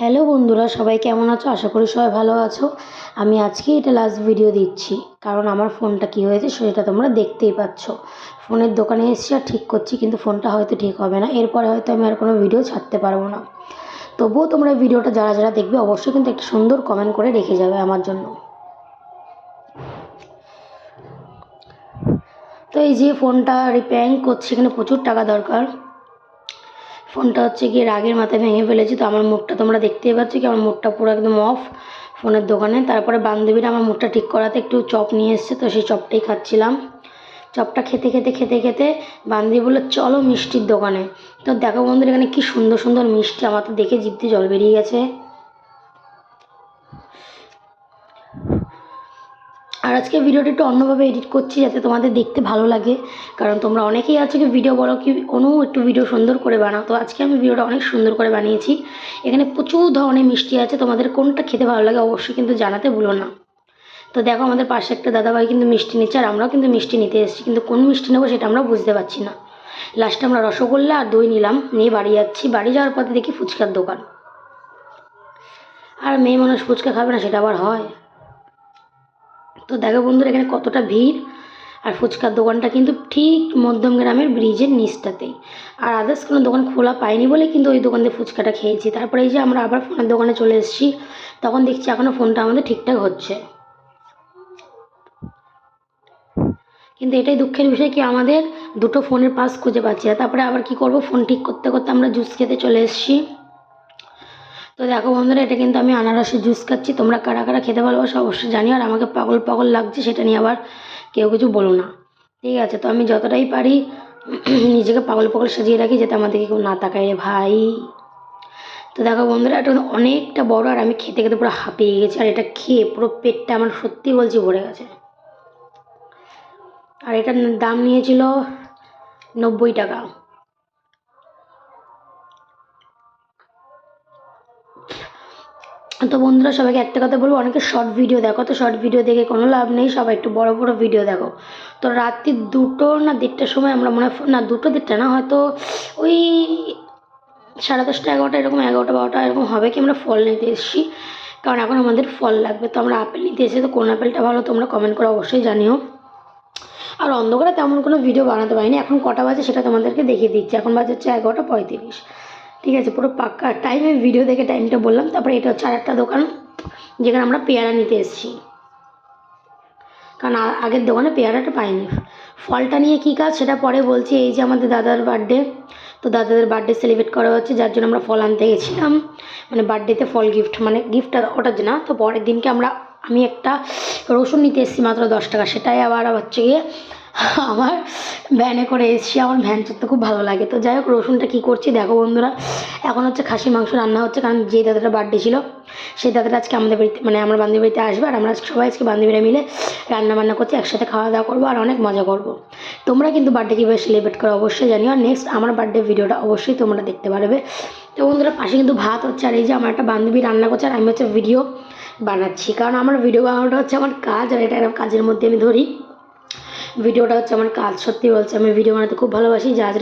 Hello বন্ধুরা, সবাই কেমন আছো? আশা করি সবাই ভালো আছো। আমি আজকে এটা লাস্ট ভিডিও দিচ্ছি, কারণ আমার ফোনটা কী হয়েছে সেটা তোমরা দেখতেই পাচ্ছ। ফোনের দোকানে এসেছি আর ঠিক করছি, কিন্তু ফোনটা হয়তো ঠিক হবে না। এরপরে হয়তো আমি আর কোনো ভিডিও ছাড়তে পারবো না। তবুও তোমরা ভিডিওটা যারা যারা দেখবে অবশ্যই কিন্তু একটা সুন্দর কমেন্ট করে রেখে যাবে আমার জন্য। তো এই যে ফোনটা রিপেয়ারিং করছি, এখানে প্রচুর টাকা দরকার। ফোনটা হচ্ছে গিয়ে রাগের মাথায় ভেঙে ফেলেছি। তো আমার মুখটা তোমরা দেখতেই পাচ্ছ কি আমার মুখটা পুরো একদম অফ ফোনের দোকানে। তারপরে বান্ধবীরা আমার মুখটা ঠিক করাতে একটু চপ নিয়ে এসছে, তো সেই চপটাই খাচ্ছিলাম। চপটা খেতে খেতে খেতে খেতে বান্ধবী বললো চলো মিষ্টির দোকানে। তো দেখো বন্ধুরা, এখানে কি সুন্দর সুন্দর মিষ্টি, আমার তো দেখে জিভ দিয়ে জল বেরিয়ে গেছে। আর আজকে ভিডিওটা একটু অন্যভাবে এডিট করছি যাতে তোমাদের দেখতে ভালো লাগে, কারণ তোমরা অনেকেই আজকে ভিডিও বলো কি একটু ভিডিও সুন্দর করে বানাও। তো আজকে আমি ভিডিওটা অনেক সুন্দর করে বানিয়েছি। এখানে প্রচুর ধরনের মিষ্টি আছে, তোমাদের কোনটা খেতে ভালো লাগে অবশ্যই কিন্তু জানাতে ভুলো না। তো দেখো আমাদের পাশে একটা দাদাভাই কিন্তু মিষ্টি নিচ্ছে, আর আমরাও কিন্তু মিষ্টি নিতে এসেছি, কিন্তু কোন মিষ্টি নেবো সেটা আমরা বুঝতে পারছি না। লাস্টে আমরা রসগোল্লা আর দই নিলাম, নিয়ে বাড়ি যাচ্ছি। বাড়ি যাওয়ার পথে দেখি ফুচকার দোকান। আর মেয়ে মানুষ ফুচকা খাবে না সেটা আবার হয়? তো দেখো বন্ধুরা, এখানে কতটা ভিড়। আর ফুচকার দোকানটা কিন্তু ঠিক মধ্যমগ্রামের ব্রিজের নিচটাতেই। আর আদার্স কোনো দোকান খোলা পাইনি বলে কিন্তু ওই দোকান দিয়ে ফুচকাটা খেয়েছি। তারপরে এই যে আমরা আবার ফোনের দোকানে চলে এসেছি, তখন দেখছি এখনও ফোনটা আমাদের ঠিকঠাক হচ্ছে। কিন্তু এটাই দুঃখের বিষয় কি আমাদের দুটো ফোনের পাস খুঁজে পাচ্ছি না। তারপরে আবার কি করব, ফোন ঠিক করতে করতে আমরা জুস খেতে চলে এসেছি। তো দেখো বন্ধুরা, এটা কিন্তু আমি আনারসের জুস খাচ্ছি। তোমরা কারা কারা খেতে ভালোবাসো অবশ্যই জানিও। আর আমাকে পাগল পাগল লাগছে সেটা নিয়ে আবার কেউ কিছু বলো না, ঠিক আছে? তো আমি যতটাই পারি নিজেকে পাগল পাগল সাজিয়ে রাখি যাতে আমাদেরকে কেউ না তাকায় রে ভাই। তো দেখো বন্ধুরা, এটা অনেকটা বড়, আর আমি খেতে খেতে পুরো হাঁপিয়ে গেছি। আর এটা খেয়ে পুরো পেটটা আমার সত্যি বলছি ভরে গেছে। আর এটার দাম নিয়েছিল 90 টাকা। তো বন্ধুরা, সবাইকে একটা কথা বলবো, অনেকে শর্ট ভিডিও দেখো, তো শর্ট ভিডিও দেখে কোনো লাভ নেই। সবাই একটু বড় বড় ভিডিও দেখো। তো রাত্রি 2টো না 1:30টার সময় আমরা মনে হয় না 2টো 1:30টা না, হয়তো ওই 10:30 11টা এরকম, 11টা 12টা এরকম হবে কি আমরা ফল নিতে এসেছি, কারণ এখন আমাদের ফল লাগবে। তো আমরা আপেল নিতে এসেছি। তো কোন আপেলটা ভালো তোমরা কমেন্ট করে অবশ্যই জানিও। আর অন্ধকারে তেমন কোনো ভিডিও বানাতে পারিনি। এখন কটা বাজে সেটা তোমাদেরকে দেখিয়ে দিচ্ছি। এখন বাজে হচ্ছে 11:35। ঠিক আছে, পুরো পাক্কা টাইমে ভিডিও দেখে টাইমটা বললাম। তারপরে এটা হচ্ছে আরেকটা দোকান যেখানে আমরা পেয়ারা নিতে এসেছি, কারণ আগের দোকানে পেয়ারাটা পাইনি। ফলটা নিয়ে কী কাজ সেটা পরে বলছি। এই যে আমাদের দাদার বার্থডে, তো দাদাদের বার্থডে সেলিব্রেট করা হচ্ছে, যার জন্য আমরা ফল আনতে গেছিলাম। মানে বার্থডেতে ফল গিফট, মানে গিফটটা ওটার জন্য। তো পরের দিনকে আমি একটা রসুন নিতে এসেছি মাত্র 10 টাকা। সেটাই আবার হচ্ছে গিয়ে আমার ভ্যানে করে এসেছি। আমার ভ্যান চড়তে খুব ভালো লাগে। তো যাই হোক, রসুনটা কী করছি দেখো বন্ধুরা। এখন হচ্ছে খাসি মাংস রান্না হচ্ছে, কারণ যে দাদাটা বার্থডে ছিল সেই দাদাটা আজকে আমাদের বাড়িতে, মানে আমার বান্ধবীর বাড়িতে আসবে। আর আমরা সবাই আজকে বান্ধবীরা মিলে রান্না বান্না করছি, একসাথে খাওয়া দাওয়া করবো আর অনেক মজা করবো। তোমরা কিন্তু বার্থডে কীভাবে সেলিব্রেট করো অবশ্যই জানিও। আর নেক্সট আমার বার্থডে ভিডিওটা অবশ্যই তোমরা দেখতে পারবে। তো বন্ধুরা, পাশে কিন্তু ভাত হচ্ছে, আর এই যে আমার একটা বান্ধবী রান্না করছে, আর আমি হচ্ছে ভিডিও বানাচ্ছি, কারণ আমার ভিডিও বানানোটা হচ্ছে আমার কাজ, আর এটা একটা কাজের মধ্যে আমি ধরি। ভিডিওটা হচ্ছে আমার কাজ। সত্যি বলছি, আমি ভিডিও বানাতে খুব ভালোবাসি। যারা